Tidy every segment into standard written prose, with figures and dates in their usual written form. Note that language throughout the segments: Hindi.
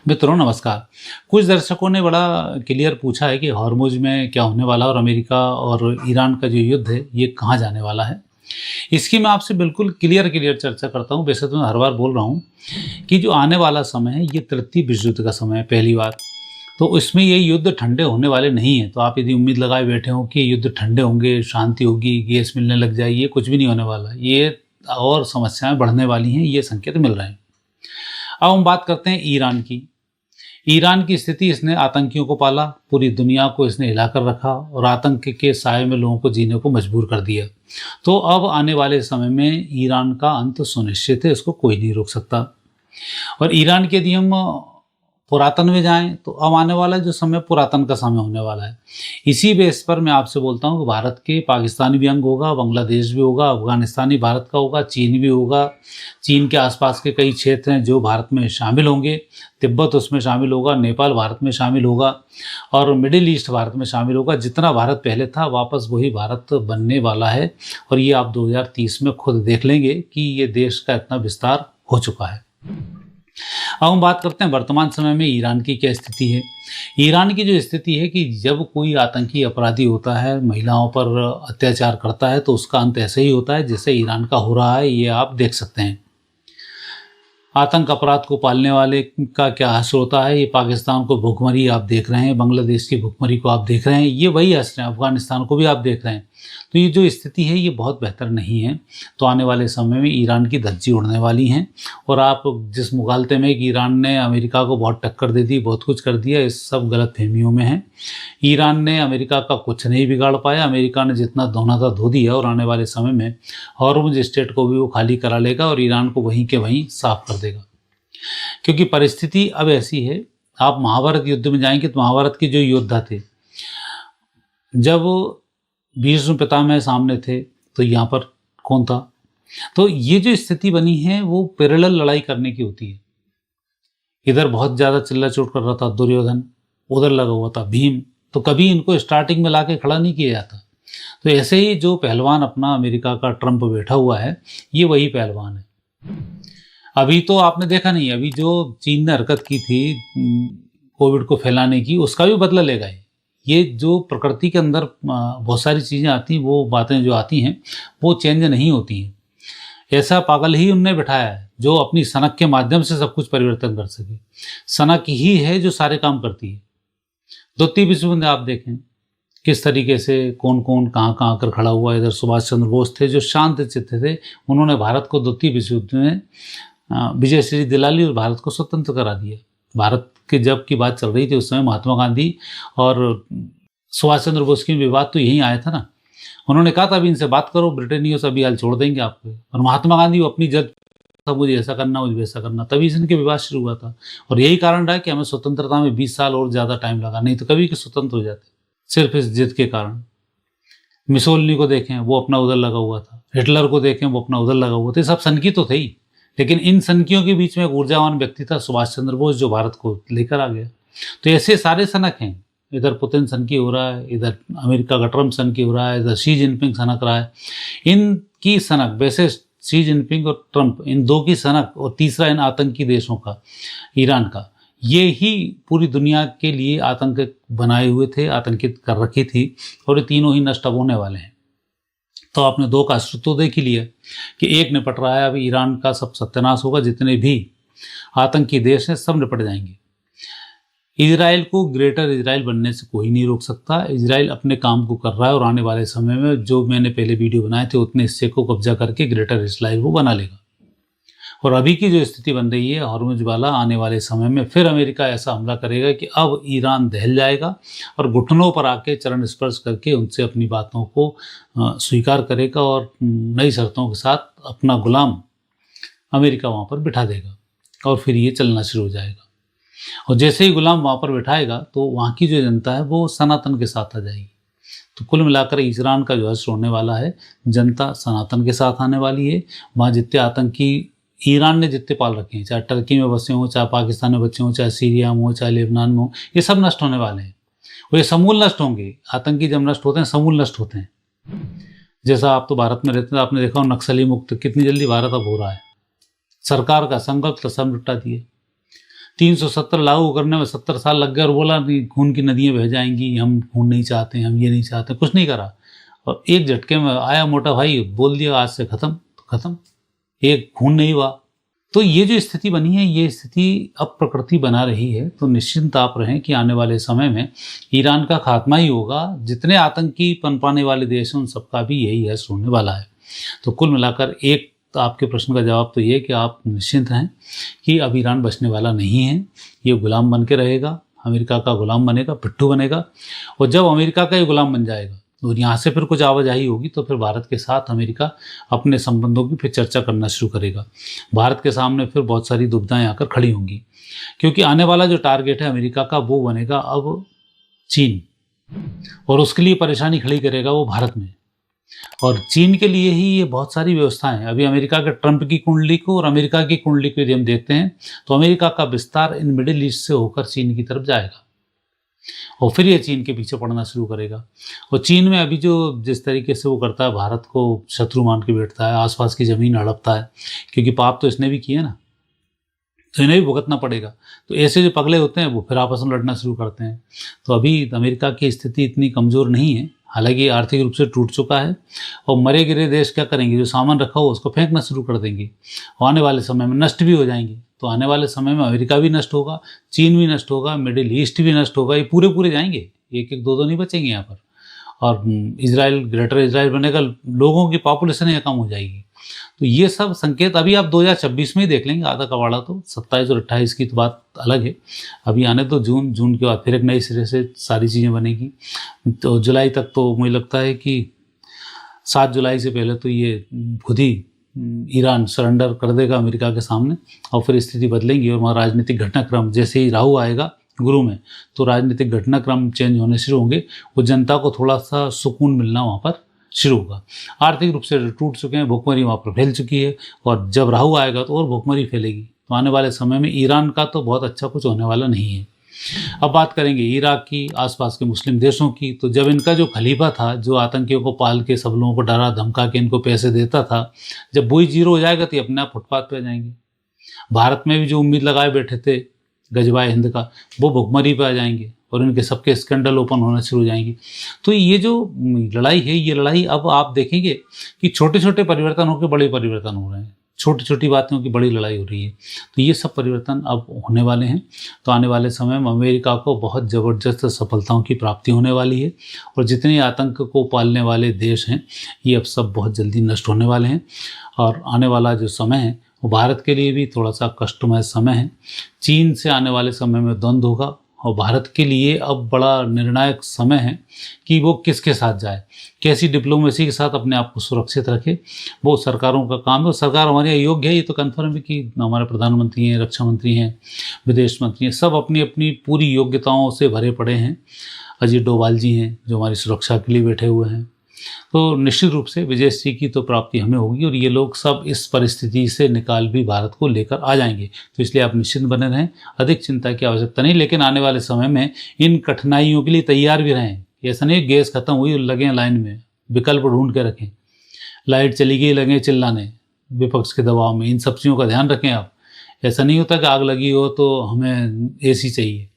मित्रों नमस्कार। कुछ दर्शकों ने बड़ा क्लियर पूछा है कि हॉर्मुज़ में क्या होने वाला है और अमेरिका और ईरान का जो युद्ध है ये कहाँ जाने वाला है। इसकी मैं आपसे बिल्कुल क्लियर चर्चा करता हूँ। वैसे तो मैं हर बार बोल रहा हूँ कि जो आने वाला समय है ये तृतीय विश्व युद्ध का समय है पहली बार। तो इसमें ये युद्ध ठंडे होने वाले नहीं है। तो आप यदि उम्मीद लगाए बैठे हो कि युद्ध ठंडे होंगे, शांति होगी, गैस मिलने लग जाएगी, ये कुछ भी नहीं होने वाला। ये और समस्याएं बढ़ने वाली हैं, ये संकेत मिल रहे हैं। अब हम बात करते हैं ईरान की। ईरान की स्थिति, इसने आतंकियों को पाला, पूरी दुनिया को इसने हिलाकर रखा और आतंक के साए में लोगों को जीने को मजबूर कर दिया। तो अब आने वाले समय में ईरान का अंत सुनिश्चित है, इसको कोई नहीं रोक सकता। और ईरान के यदि हम पुरातन में जाएं तो अब आने वाला जो समय पुरातन का समय होने वाला है। इसी बेस पर मैं आपसे बोलता हूं कि भारत के पाकिस्तानी भी अंग होगा, बांग्लादेश भी होगा, अफगानिस्तानी भारत का होगा, चीन भी होगा। चीन के आसपास के कई क्षेत्र हैं जो भारत में शामिल होंगे। तिब्बत उसमें शामिल होगा, नेपाल भारत में शामिल होगा और मिडिल ईस्ट भारत में शामिल होगा। जितना भारत पहले था वापस वही भारत बनने वाला है। और ये आप 2030 में खुद देख लेंगे कि ये देश का इतना विस्तार हो चुका है। अब हम बात करते हैं वर्तमान समय में ईरान की क्या स्थिति है। ईरान की जो स्थिति है कि जब कोई आतंकी अपराधी होता है, महिलाओं पर अत्याचार करता है, तो उसका अंत ऐसे ही होता है जैसे ईरान का हो रहा है। ये आप देख सकते हैं। आतंक अपराध को पालने वाले का क्या हश्र होता है। ये पाकिस्तान को भुखमरी आप देख रहे हैं, बांग्लादेश की भुखमरी को आप देख रहे हैं, ये वही हश्र हैं। अफगानिस्तान को भी आप देख रहे हैं। तो ये जो स्थिति है ये बहुत बेहतर नहीं है। तो आने वाले समय में ईरान की धज्जी उड़ने वाली हैं। और आप जिस मुगालते में कि ईरान ने अमेरिका को बहुत टक्कर दे दी, बहुत कुछ कर दिया, इस सब गलत फहमियों में है। ईरान ने अमेरिका का कुछ नहीं बिगाड़ पाया। अमेरिका ने जितना धोना था धो दिया और आने वाले समय में हॉर्मुज़ स्ट्रेट को भी वो खाली करा लेगा और ईरान को वहीं के वहीं साफ कर देगा। क्योंकि परिस्थिति अब ऐसी है। आप महाभारत युद्ध में जाएंगे तो महाभारत के जो योद्धा थे, जब भीष्म पितामह सामने थे तो यहाँ पर कौन था। तो ये जो स्थिति बनी है वो पैरेलल लड़ाई करने की होती है। इधर बहुत ज़्यादा चिल्ला चोट कर रहा था दुर्योधन, उधर लगा हुआ था भीम। तो कभी इनको स्टार्टिंग में लाके खड़ा नहीं किया जाता। तो ऐसे ही जो पहलवान अपना अमेरिका का ट्रंप बैठा हुआ है, ये वही पहलवान है। अभी तो आपने देखा नहीं, अभी जो चीन ने हरकत की थी कोविड को फैलाने की, उसका भी बदला लेगा। ये जो प्रकृति के अंदर बहुत सारी चीज़ें आती हैं, वो बातें जो आती हैं वो चेंज नहीं होती हैं। ऐसा पागल ही उनने बिठाया है जो अपनी सनक के माध्यम से सब कुछ परिवर्तन कर सके। सनक ही है जो सारे काम करती है। द्वितीय विश्व युद्ध आप देखें किस तरीके से कौन कौन कहाँ कहाँ आकर खड़ा हुआ। इधर सुभाष चंद्र बोस थे जो शांत चित्त थे, उन्होंने भारत को द्वितीय विश्व युद्ध में विजय श्री दिला ली और भारत को स्वतंत्र करा दिया। भारत के जब की बात चल रही थी उस समय महात्मा गांधी और सुभाष चंद्र बोस की विवाद तो यहीं आया था ना। उन्होंने कहा था अभी इनसे बात करो, ब्रिटेनियों से अभी हाल छोड़ देंगे आपको। और महात्मा गांधी वो अपनी जद था, मुझे ऐसा करना, मुझे वैसा करना, तभी इनके विवाद शुरू हुआ था। और यही कारण रहा कि हमें स्वतंत्रता में 20 साल और ज़्यादा टाइम लगा, नहीं तो कभी के स्वतंत्र हो जाते सिर्फ इस जिद के कारण। मिसोलिनी को देखें, वो अपना उधर लगा हुआ था। हिटलर को देखें, वो अपना उधर लगा हुआ था। सब सनकी तो थे ही, लेकिन इन सनकियों के बीच में एक ऊर्जावान व्यक्ति था सुभाष चंद्र बोस जो भारत को लेकर आ गया। तो ऐसे सारे सनक हैं। इधर पुतिन सनकी हो रहा है, इधर अमेरिका का ट्रम्प सनकी हो रहा है, इधर शी जिनपिंग सनक रहा है। इनकी सनक, वैसे शी जिनपिंग और ट्रम्प, इन दो की सनक, और तीसरा इन आतंकी देशों का, ईरान का, ये ही पूरी दुनिया के लिए आतंक बनाए हुए थे, आतंकित कर रखी थी। और ये तीनों ही नष्ट अब होने वाले हैं। तो आपने दो का अस्तित्व देख ही लिया कि एक निपट रहा है, अब ईरान का सब सत्यानाश होगा। जितने भी आतंकी देश हैं सब निपट जाएंगे। इजराइल को ग्रेटर इजराइल बनने से कोई नहीं रोक सकता। इजराइल अपने काम को कर रहा है और आने वाले समय में जो मैंने पहले वीडियो बनाए थे उतने हिस्से को कब्जा करके ग्रेटर इजराइल वो बना लेगा। और अभी की जो स्थिति बन रही है हॉर्मुज़ वाला, आने वाले समय में फिर अमेरिका ऐसा हमला करेगा कि अब ईरान दहल जाएगा और घुटनों पर आके चरण स्पर्श करके उनसे अपनी बातों को स्वीकार करेगा और नई शर्तों के साथ अपना गुलाम अमेरिका वहाँ पर बिठा देगा और फिर ये चलना शुरू हो जाएगा। और जैसे ही गुलाम वहाँ पर बिठाएगा तो वहाँ की जो जनता है वो सनातन के साथ आ जाएगी। तो कुल मिलाकर ईरान का जो हश्र होने वाला है, जनता सनातन के साथ आने वाली है। वहाँ जितने आतंकी ईरान ने जितने पाल रखे हैं, चाहे टर्की में बसे हों, चाहे पाकिस्तान में बचे हों, चाहे सीरिया में हो, चाहे लेबनान में हो, ये सब नष्ट होने वाले हैं। और ये समूल नष्ट होंगे। आतंकी जब नष्ट होते हैं समूल नष्ट होते हैं। जैसा आप तो भारत में रहते हैं, आपने देखा हो नक्सली मुक्त कितनी जल्दी भारत अब हो रहा है। सरकार का संकल्प सब निपटा दिए। 370 लागू करने में 70 साल लग गए और बोला कि खून की नदियाँ बह जाएंगी, हम खून नहीं चाहते, हम ये नहीं चाहते, कुछ नहीं करा। और एक झटके में आया मोटा भाई, बोल दिया आज से खत्म, तो खत्म, एक खून नहीं हुआ। तो ये जो स्थिति बनी है, ये स्थिति अब प्रकृति बना रही है। तो निश्चिंत आप रहें कि आने वाले समय में ईरान का खात्मा ही होगा। जितने आतंकी पनपाने वाले देश हैं उन सबका भी यही है होने वाला है। तो कुल मिलाकर एक आपके प्रश्न का जवाब तो ये कि आप निश्चिंत रहें कि अब ईरान बचने वाला नहीं है। ये गुलाम बन के रहेगा, अमेरिका का गुलाम बनेगा, पिट्ठू बनेगा। और जब अमेरिका का ही गुलाम बन जाएगा और यहाँ से फिर कुछ आवाजाही होगी तो फिर भारत के साथ अमेरिका अपने संबंधों की फिर चर्चा करना शुरू करेगा। भारत के सामने फिर बहुत सारी दुविधाएं आकर खड़ी होंगी, क्योंकि आने वाला जो टारगेट है अमेरिका का वो बनेगा अब चीन, और उसके लिए परेशानी खड़ी करेगा वो भारत में। और चीन के लिए ही ये बहुत सारी व्यवस्थाएं हैं। अभी अमेरिका के ट्रंप की कुंडली को और अमेरिका की कुंडली को यदि हम देखते हैं तो अमेरिका का विस्तार इन मिडिल ईस्ट से होकर चीन की तरफ जाएगा और फिर ये चीन के पीछे पड़ना शुरू करेगा। और चीन में अभी जो जिस तरीके से वो करता है, भारत को शत्रु मान के बैठता है, आसपास की ज़मीन हड़पता है, क्योंकि पाप तो इसने भी किए ना, तो इन्हें भी भुगतना पड़ेगा। तो ऐसे जो पगले होते हैं वो फिर आपस में लड़ना शुरू करते हैं। तो अभी अमेरिका की स्थिति इतनी कमज़ोर नहीं है, हालांकि आर्थिक रूप से टूट चुका है। और मरे गिरे देश क्या करेंगे, जो सामान रखा हो उसको फेंकना शुरू कर देंगे और आने वाले समय में नष्ट भी हो जाएंगे। तो आने वाले समय में अमेरिका भी नष्ट होगा, चीन भी नष्ट होगा, मिडिल ईस्ट भी नष्ट होगा। ये पूरे जाएंगे, एक एक दो नहीं बचेंगे यहाँ पर। और इजराइल, ग्रेटर इजराइल बनेगा, लोगों की पॉपुलेशन यहाँ कम हो जाएगी। तो ये सब संकेत अभी आप 2026 में ही देख लेंगे आधा कवाड़ा। तो 27 और 28 की तो बात अलग है, अभी आने तो जून के बाद फिर एक नई सिरे से सारी चीज़ें बनेगी। तो जुलाई तक तो मुझे लगता है कि 7 जुलाई से पहले तो ये खुद ही ईरान सरेंडर कर देगा अमेरिका के सामने, और फिर स्थिति बदलेंगी। और वहाँ राजनीतिक घटनाक्रम, जैसे ही राहु आएगा गुरु में, तो राजनीतिक घटनाक्रम चेंज होने शुरू होंगे। वो जनता को थोड़ा सा सुकून मिलना वहाँ पर शुरू होगा। आर्थिक रूप से टूट चुके हैं, भुखमरी वहाँ पर फैल चुकी है, और जब राहु आएगा तो और भुखमरी फैलेगी। तो आने वाले समय में ईरान का तो बहुत अच्छा कुछ होने वाला नहीं है। अब बात करेंगे इराक की, आसपास के मुस्लिम देशों की। तो जब इनका जो खलीफा था, जो आतंकियों को पाल के सब लोगों को डरा धमका के इनको पैसे देता था, जब वही जीरो हो जाएगा तो ये अपने आप फुटपाथ पे आ जाएंगे। भारत में भी जो उम्मीद लगाए बैठे थे गजबाए हिंद का, वो भुखमरी पे आ जाएंगे और इनके सबके स्कैंडल ओपन होना शुरू हो जाएंगी। तो ये जो लड़ाई है, ये लड़ाई अब आप देखेंगे कि छोटे छोटे परिवर्तन होकर बड़े परिवर्तन हो रहे हैं, छोटी छोटी बातों की बड़ी लड़ाई हो रही है। तो ये सब परिवर्तन अब होने वाले हैं। तो आने वाले समय में अमेरिका को बहुत ज़बरदस्त सफलताओं की प्राप्ति होने वाली है, और जितने आतंक को पालने वाले देश हैं ये अब सब बहुत जल्दी नष्ट होने वाले हैं। और आने वाला जो समय है वो भारत के लिए भी थोड़ा सा कष्टमय समय है। चीन से आने वाले समय में द्वंद्व होगा, और भारत के लिए अब बड़ा निर्णायक समय है कि वो किसके साथ जाए, कैसी डिप्लोमेसी के साथ अपने आप को सुरक्षित रखे। वो सरकारों का काम है। सरकार हमारी अयोग्य है, ये तो कन्फर्म है कि हमारे प्रधानमंत्री हैं, रक्षा मंत्री हैं, विदेश मंत्री हैं, सब अपनी अपनी पूरी योग्यताओं से भरे पड़े हैं। अजीत डोभाल जी हैं जो हमारी सुरक्षा के लिए बैठे हुए हैं। तो निश्चित रूप से विजयश्री की तो प्राप्ति हमें होगी, और ये लोग सब इस परिस्थिति से निकाल भी भारत को लेकर आ जाएंगे। तो इसलिए आप निश्चिंत बने रहें, अधिक चिंता की आवश्यकता नहीं। लेकिन आने वाले समय में इन कठिनाइयों के लिए तैयार भी रहें। ऐसा नहीं गैस खत्म हुई लगे लाइन में, विकल्प ढूंढ के रखें। लाइट चली गई लगे चिल्लाने विपक्ष के दबाव में, इन सब चीज़ों का ध्यान रखें आप। ऐसा नहीं होता कि आग लगी हो तो हमें AC चाहिए।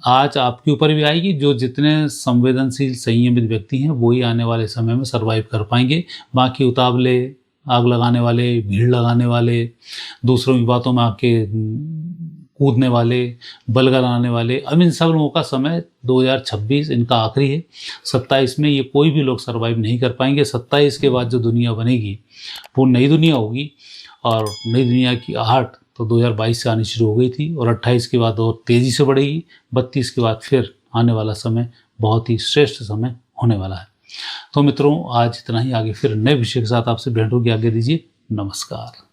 आज आपके ऊपर भी आएगी। जो जितने संवेदनशील संयमित व्यक्ति हैं वही आने वाले समय में सरवाइव कर पाएंगे। बाकी उतावले, आग लगाने वाले, भीड़ लगाने वाले, दूसरों की बातों में आके कूदने वाले, बलगलाने वाले, अब इन सब लोगों का समय 2026 इनका आखिरी है। 27 में ये कोई भी लोग सरवाइव नहीं कर पाएंगे। 27 के बाद जो दुनिया बनेगी वो नई दुनिया होगी, और नई दुनिया की आहट तो 2022 से आनी शुरू हो गई थी, और 28 के बाद और तेज़ी से बढ़ेगी। 32 के बाद फिर आने वाला समय बहुत ही श्रेष्ठ समय होने वाला है। तो मित्रों, आज इतना ही। आगे फिर नए विषय के साथ आपसे भेंट होगी। आगे दीजिए, नमस्कार।